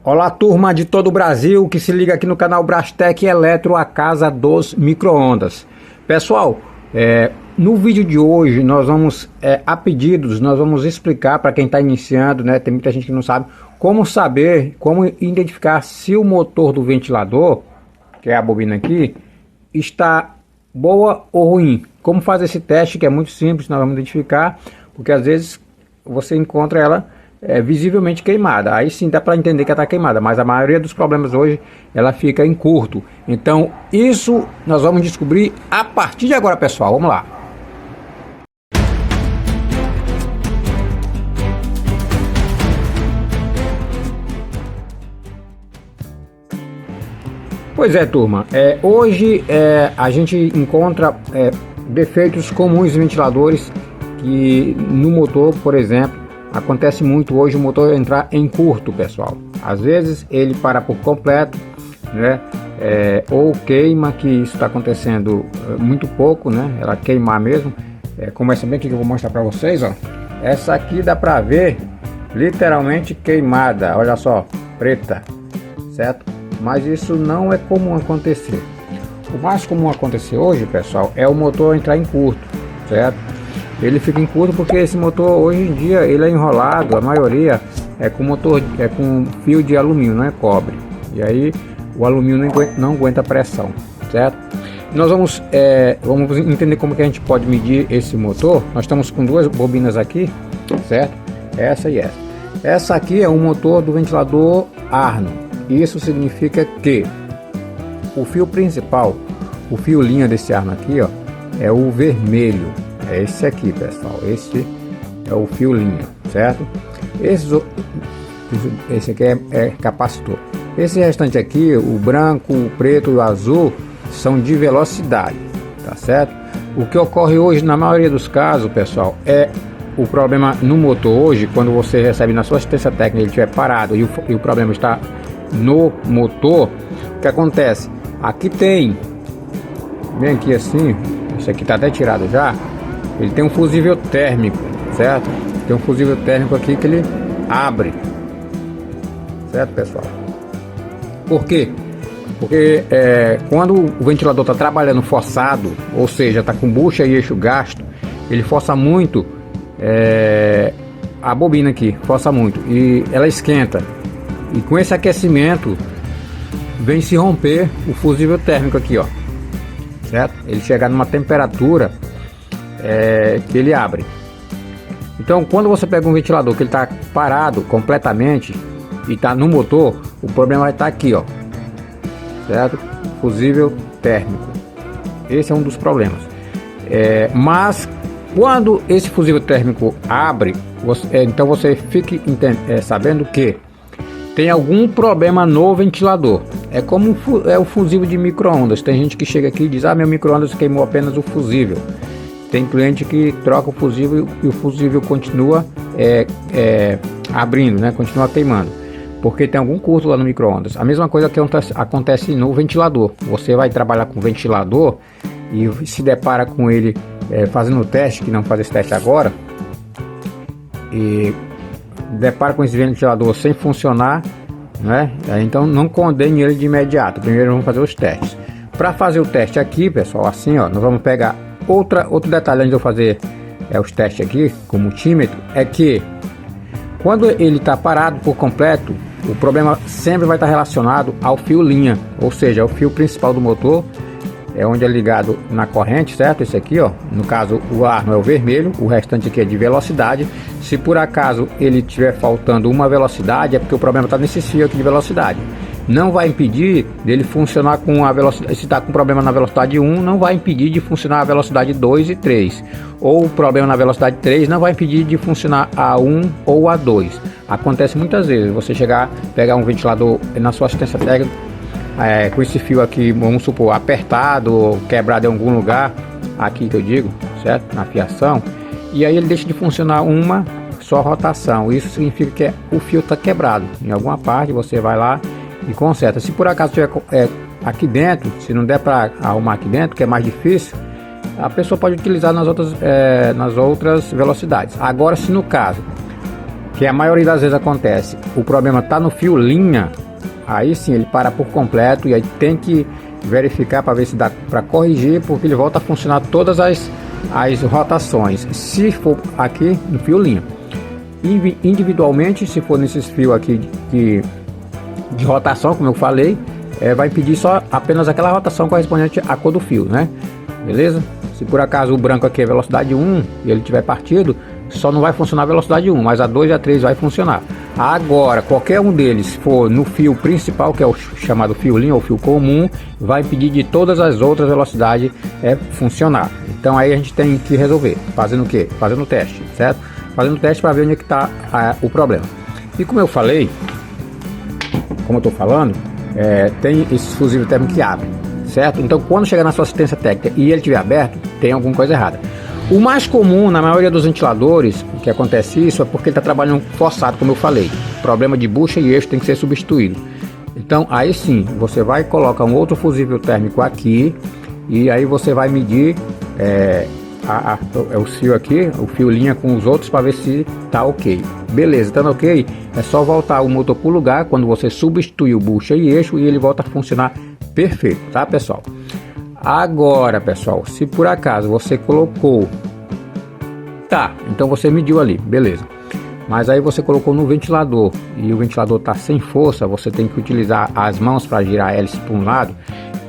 Olá, turma de todo o Brasil que se liga aqui no canal Brastec Eletro, a casa dos micro-ondas. Pessoal, no vídeo de hoje nós vamos, a pedidos, nós vamos explicar para quem está iniciando, né? Tem muita gente que não sabe como saber, como identificar se o motor do ventilador, que é a bobina aqui, está boa ou ruim. Como fazer esse teste, que é muito simples, nós vamos identificar, porque às vezes você encontra ela visivelmente queimada, aí sim dá para entender que ela está queimada, mas a maioria dos problemas hoje ela fica em curto. Então isso nós vamos descobrir a partir de agora, pessoal. Vamos lá. Pois é, turma, hoje a gente encontra defeitos comuns em ventiladores que no motor, por exemplo, acontece muito hoje o motor entrar em curto, pessoal. Às vezes ele para por completo, né? Ou queima, que isso está acontecendo muito pouco, né? Ela queimar mesmo. Como essa bem aqui que eu vou mostrar para vocês, ó. Essa aqui dá para ver literalmente queimada, olha só, preta, certo? Mas isso não é comum acontecer. O mais comum acontecer hoje, pessoal, é o motor entrar em curto, certo? Ele fica em curto porque esse motor hoje em dia ele é enrolado, a maioria é com motor, com fio de alumínio, não é cobre. E aí o alumínio não aguenta pressão, certo? Nós vamos entender como que a gente pode medir esse motor. Nós estamos com duas bobinas aqui, certo? Essa e essa. Essa aqui é o motor do ventilador Arno. Isso significa que o fio principal, o fio linha desse Arno aqui, ó, é o vermelho. É esse aqui, pessoal. Esse é o fio linha, certo? Esse aqui é capacitor. Esse restante aqui, o branco, o preto e o azul, são de velocidade, tá certo? O que ocorre hoje, na maioria dos casos, pessoal, é o problema no motor hoje, quando você recebe na sua assistência técnica, ele estiver parado e o problema está no motor. O que acontece? Aqui tem, bem aqui assim, esse aqui tá até tirado já. Ele tem um fusível térmico, certo? Tem um fusível térmico aqui que ele abre, certo, pessoal? Por quê? Porque quando o ventilador está trabalhando forçado, ou seja, está com bucha e eixo gasto, ele força muito a bobina aqui, força muito e ela esquenta. E com esse aquecimento vem se romper o fusível térmico aqui, ó, certo? Ele chegar numa temperatura que ele abre. Então quando você pega um ventilador que ele está parado completamente e está no motor, o problema vai estar aqui, ó, certo? Fusível térmico. Esse é um dos problemas. Mas quando esse fusível térmico abre, então você fique sabendo que tem algum problema no ventilador. É como o fusível de micro-ondas. Tem gente que chega aqui e diz: ah, meu micro-ondas queimou apenas o fusível. Tem cliente que troca o fusível e o fusível continua abrindo, né? Continua queimando, porque tem algum curto lá no micro-ondas. A mesma coisa que acontece no ventilador. Você vai trabalhar com ventilador e se depara com ele fazendo o teste, que não faz esse teste agora, e depara com esse ventilador sem funcionar, né? Então não condene ele de imediato. Primeiro vamos fazer os testes. Para fazer o teste aqui, pessoal, assim, ó, nós vamos pegar outro detalhe antes de eu fazer os testes aqui com o multímetro, é que quando ele está parado por completo, o problema sempre vai estar relacionado ao fio linha, ou seja, o fio principal do motor, onde é ligado na corrente, certo? Esse aqui, ó, no caso o Arno é o vermelho, o restante aqui é de velocidade. Se por acaso ele estiver faltando uma velocidade, é porque o problema está nesse fio aqui de velocidade. Não vai impedir dele funcionar com a velocidade. Se está com problema na velocidade 1, não vai impedir de funcionar a velocidade 2 e 3. Ou o problema na velocidade 3 não vai impedir de funcionar a 1 ou a 2. Acontece muitas vezes você pegar um ventilador na sua assistência técnica com esse fio aqui, vamos supor, apertado ou quebrado em algum lugar, aqui que eu digo, certo? Na fiação, e aí ele deixa de funcionar uma só rotação. Isso significa que o fio está quebrado em alguma parte. Você vai lá e conserta. Se por acaso tiver aqui dentro, se não der para arrumar aqui dentro, que é mais difícil, a pessoa pode utilizar nas outras velocidades. Agora, se no caso que a maioria das vezes acontece, o problema está no fio linha, aí sim ele para por completo e aí tem que verificar para ver se dá para corrigir, porque ele volta a funcionar todas as rotações, se for aqui no fio linha. Individualmente, se for nesses fios aqui de rotação, como eu falei, vai pedir só apenas aquela rotação correspondente à cor do fio, né? Beleza? Se por acaso o branco aqui é velocidade 1 e ele tiver partido, só não vai funcionar a velocidade 1, mas a 2 e a 3 vai funcionar. Agora, qualquer um deles for no fio principal, que é o chamado fio linha ou fio comum, vai impedir de todas as outras velocidades funcionar. Então aí a gente tem que resolver. Fazendo o quê? Fazendo o teste, certo? Fazendo o teste para ver onde é que está o problema. E como eu falei, como eu estou falando, tem esse fusível térmico que abre, certo? Então quando chegar na sua assistência técnica e ele estiver aberto, tem alguma coisa errada. O mais comum na maioria dos ventiladores, que acontece isso, é porque ele está trabalhando forçado, como eu falei. Problema de bucha e eixo tem que ser substituído. Então aí sim, você vai colocar um outro fusível térmico aqui e aí você vai medir o fio aqui, o fio linha com os outros para ver se tá ok. Beleza, estando ok, é só voltar o motor para o lugar quando você substituir o bucha e eixo e ele volta a funcionar perfeito, tá pessoal? Agora pessoal, se por acaso você colocou, então você mediu ali, beleza, mas aí você colocou no ventilador e o ventilador tá sem força, você tem que utilizar as mãos para girar a hélice para um lado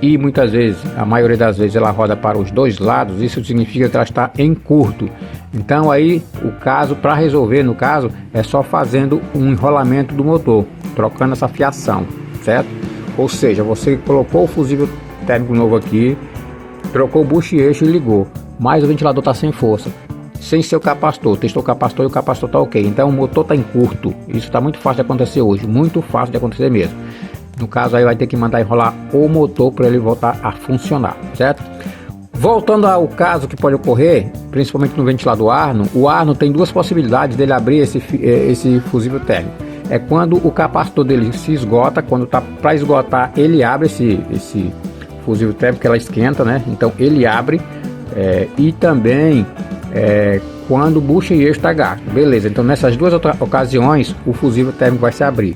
e muitas vezes, a maioria das vezes ela roda para os dois lados, isso significa que ela está em curto. Então aí o caso, para resolver no caso, é só fazendo um enrolamento do motor, trocando essa fiação, certo? Ou seja, você colocou o fusível térmico novo aqui, trocou o bucho e eixo e ligou, mas o ventilador está sem força, sem seu capacitor, testou o capacitor e o capacitor está ok, então o motor está em curto. Isso está muito fácil de acontecer hoje, muito fácil de acontecer mesmo. No caso aí vai ter que mandar enrolar o motor para ele voltar a funcionar, certo? Voltando ao caso que pode ocorrer, principalmente no ventilador Arno, o Arno tem duas possibilidades dele abrir esse fusível térmico. É quando o capacitor dele se esgota, quando está para esgotar ele abre esse fusível térmico, que ela esquenta, né? Então ele abre, e também quando bucha e eixo está gasto. Beleza, então nessas duas ocasiões o fusível térmico vai se abrir.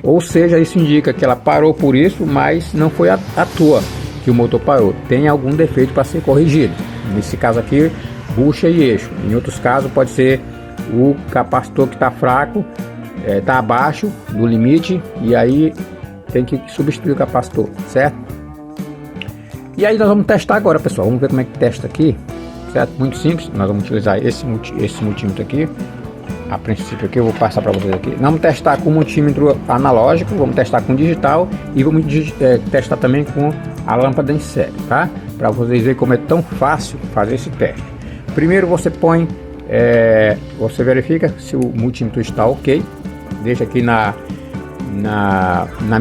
Ou seja, isso indica que ela parou por isso, mas não foi à toa que o motor parou. Tem algum defeito para ser corrigido. Nesse caso aqui, bucha e eixo. Em outros casos pode ser o capacitor que está fraco, está abaixo do limite, e aí tem que substituir o capacitor, certo? E aí nós vamos testar agora, pessoal. Vamos ver como é que testa aqui, certo? Muito simples. Nós vamos utilizar esse multímetro aqui. A princípio aqui eu vou passar para vocês aqui. Vamos testar com multímetro analógico, vamos testar com digital e vamos testar também com a lâmpada em série, tá? Para vocês verem como é tão fácil fazer esse teste. Primeiro você põe, você verifica se o multímetro está ok. Deixa aqui na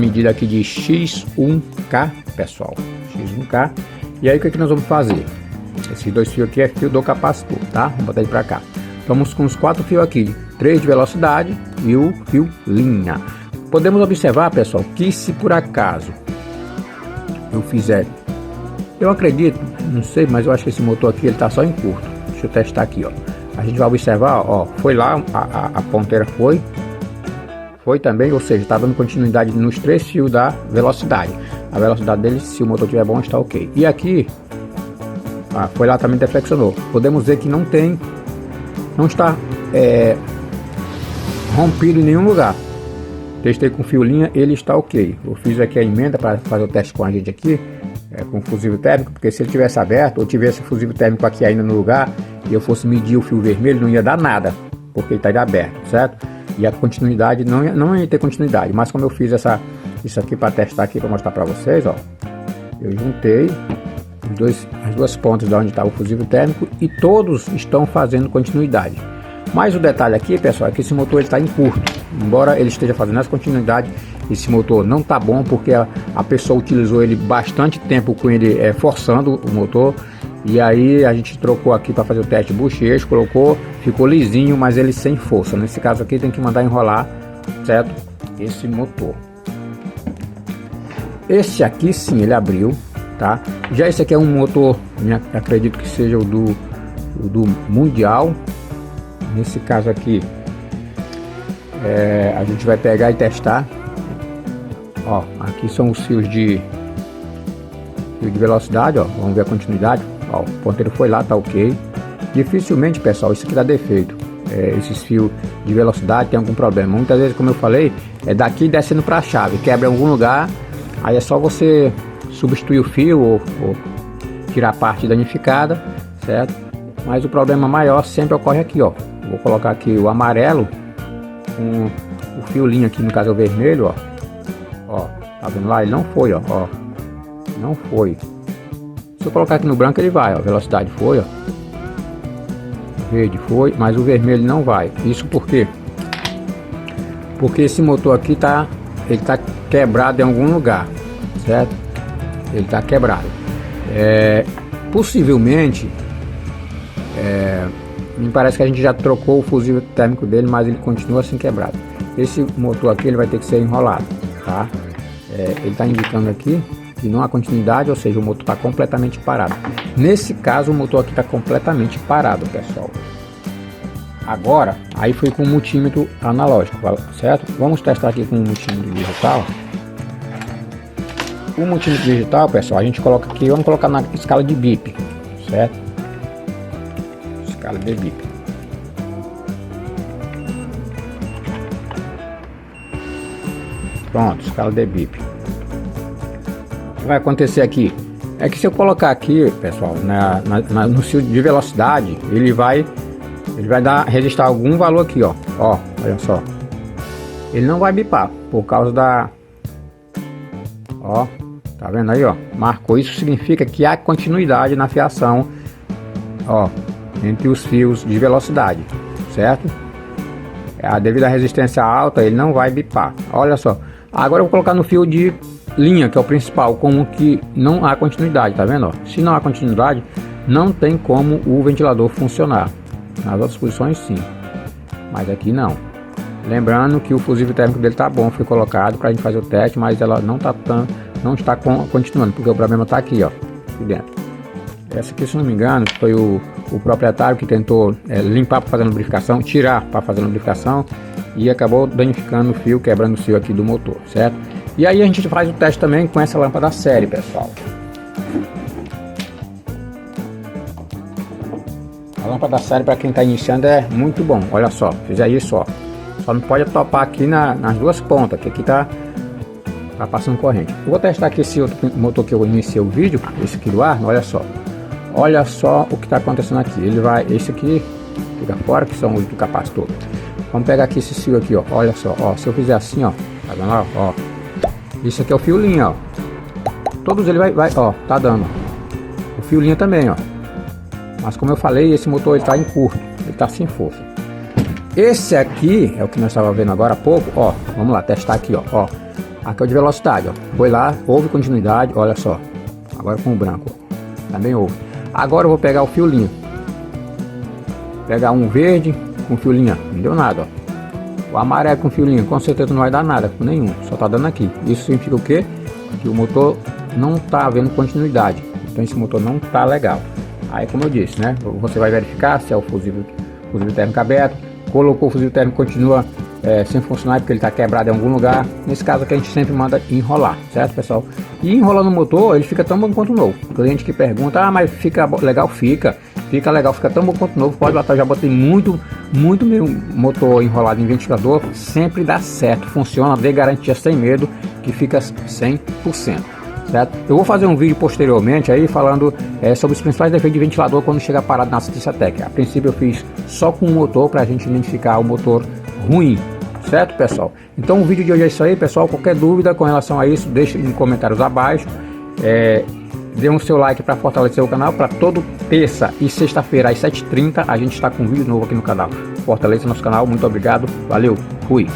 medida aqui de X1K, pessoal, X1K. E aí o que nós vamos fazer? Esses dois fios aqui é fio do capacitor, tá? Vamos botar ele para cá. Estamos com os 4 fios aqui, 3 de velocidade e o fio linha. Podemos observar, pessoal, que se por acaso eu fizer, eu acredito, não sei, mas eu acho que esse motor aqui ele está só em curto. Deixa eu testar aqui, ó. A gente vai observar, ó, foi lá, a ponteira foi também, ou seja, está dando continuidade nos 3 fios da velocidade. A velocidade dele, se o motor estiver bom, está ok. E aqui, foi lá também, deflexionou. Podemos ver que não está rompido em nenhum lugar. Testei com fio linha, ele está ok. Eu fiz aqui a emenda para fazer o teste com a gente aqui, com fusível térmico, porque se ele tivesse aberto ou tivesse fusível térmico aqui ainda no lugar e eu fosse medir o fio vermelho, não ia dar nada, porque ele estaria aberto, certo? E a continuidade não ia ter continuidade. Mas como eu fiz isso aqui para testar aqui, para mostrar para vocês, ó, eu juntei as duas pontas de onde está o fusível térmico e todos estão fazendo continuidade. Mas o detalhe aqui, pessoal, é que esse motor está em curto. Embora ele esteja fazendo essa continuidade, esse motor não está bom porque a pessoa utilizou ele bastante tempo com ele forçando o motor. E aí a gente trocou aqui para fazer o teste bucha e eixo, colocou, ficou lisinho, mas ele sem força. Nesse caso aqui tem que mandar enrolar, certo? Esse motor. Esse aqui sim, ele abriu, tá? Já esse aqui é um motor, acredito que seja o do Mundial. Nesse caso aqui a gente vai pegar e testar. Ó, aqui são os fios de velocidade, ó. Vamos ver a continuidade. Ó, o ponteiro foi lá, tá ok. Dificilmente, pessoal, isso aqui dá defeito. Esses fios de velocidade tem algum problema. Muitas vezes, como eu falei, é daqui descendo para a chave, quebra em algum lugar. Aí é só você substituir o fio ou tirar a parte danificada, certo? Mas o problema maior sempre ocorre aqui, ó. Vou colocar aqui o amarelo com o fio linha aqui, no caso é o vermelho, ó. Ó, tá vendo lá? Ele não foi, ó. Não foi. Se eu colocar aqui no branco, ele vai, ó. Velocidade foi, ó. Verde foi, mas o vermelho não vai. Isso por quê? Porque esse motor aqui ele tá quebrado em algum lugar, certo? Ele tá quebrado. Possivelmente, me parece que a gente já trocou o fusível térmico dele, mas ele continua assim quebrado. Esse motor aqui ele vai ter que ser enrolado, tá? Ele tá indicando aqui que não há continuidade, ou seja, o motor está completamente parado. Nesse caso, o motor aqui está completamente parado, pessoal. Agora, aí foi com o multímetro analógico, certo? Vamos testar aqui com o multímetro digital. O multímetro digital, pessoal, a gente coloca aqui, vamos colocar na escala de bip, certo? Escala de bip. Pronto, escala de bip. O que vai acontecer aqui é que se eu colocar aqui, pessoal, no fio de velocidade, ele vai registrar algum valor aqui, ó. Ó, olha só. Ele não vai bipar por causa da... Ó, tá vendo aí, ó? Marcou. Isso significa que há continuidade na fiação, ó, entre os fios de velocidade, certo? Devido à resistência alta, ele não vai bipar. Olha só. Agora eu vou colocar no fio de linha, que é o principal, como que não há continuidade, tá vendo? Ó? Se não há continuidade, não tem como o ventilador funcionar. Nas outras posições sim, mas aqui não. Lembrando que o fusível térmico dele tá bom, foi colocado para a gente fazer o teste, mas ela não está continuando, porque o problema tá aqui, ó, aqui dentro. Essa aqui, se não me engano, foi o proprietário que tentou limpar para fazer a lubrificação, tirar para fazer a lubrificação e acabou danificando o fio, quebrando o fio aqui do motor, certo? E aí a gente faz o teste também com essa lâmpada série, pessoal. A lâmpada série, para quem está iniciando, é muito bom. Olha só, fizer isso, ó. Só não pode topar aqui nas duas pontas, que aqui tá passando corrente. Eu vou testar aqui esse outro motor que eu iniciei o vídeo, esse aqui do ar, olha só. Olha só o que está acontecendo aqui. Esse aqui fica fora, que são os do capacitor. Vamos pegar aqui esse fio aqui, ó. Olha só, ó. Se eu fizer assim, ó, tá vendo lá, ó. Isso aqui é o fio linha, ó. Todos ele vai, ó, tá dando. O fio linha também, ó. Mas como eu falei, esse motor ele tá em curto, ele tá sem força. Esse aqui é o que nós estávamos vendo agora há pouco, ó. Vamos lá, testar aqui, ó. Aqui é o de velocidade, ó. Foi lá, houve continuidade, olha só. Agora com o branco, ó. Também houve. Agora eu vou pegar o fio linha. Pegar um verde com fio linha, não deu nada, ó. O amarelo com fio linha, com certeza não vai dar nada, com nenhum, só tá dando aqui. Isso significa o quê? Que o motor não tá havendo continuidade. Então esse motor não tá legal. Aí, como eu disse, né? Você vai verificar se é o fusível térmico aberto. Colocou o fusível térmico, continua sem funcionar porque ele está quebrado em algum lugar. Nesse caso aqui a gente sempre manda enrolar, certo, pessoal? E enrolando o motor, ele fica tão bom quanto novo. Cliente que pergunta, ah, mas fica legal? Fica legal, fica tão bom quanto novo. Pode botar, já botei muito meu motor enrolado em ventilador, sempre dá certo, funciona, dê garantia sem medo, que fica 100%. Certo? Eu vou fazer um vídeo posteriormente aí falando sobre os principais defeitos de ventilador quando chega parado na assistência técnica. A princípio eu fiz só com o motor para a gente identificar o motor ruim, certo, pessoal? Então o vídeo de hoje é isso aí, pessoal. Qualquer dúvida com relação a isso, deixe em comentários abaixo. Dê um seu like para fortalecer o canal. Para todo terça e sexta-feira às 7h30 a gente está com um vídeo novo aqui no canal. Fortaleça nosso canal, muito obrigado, valeu, fui!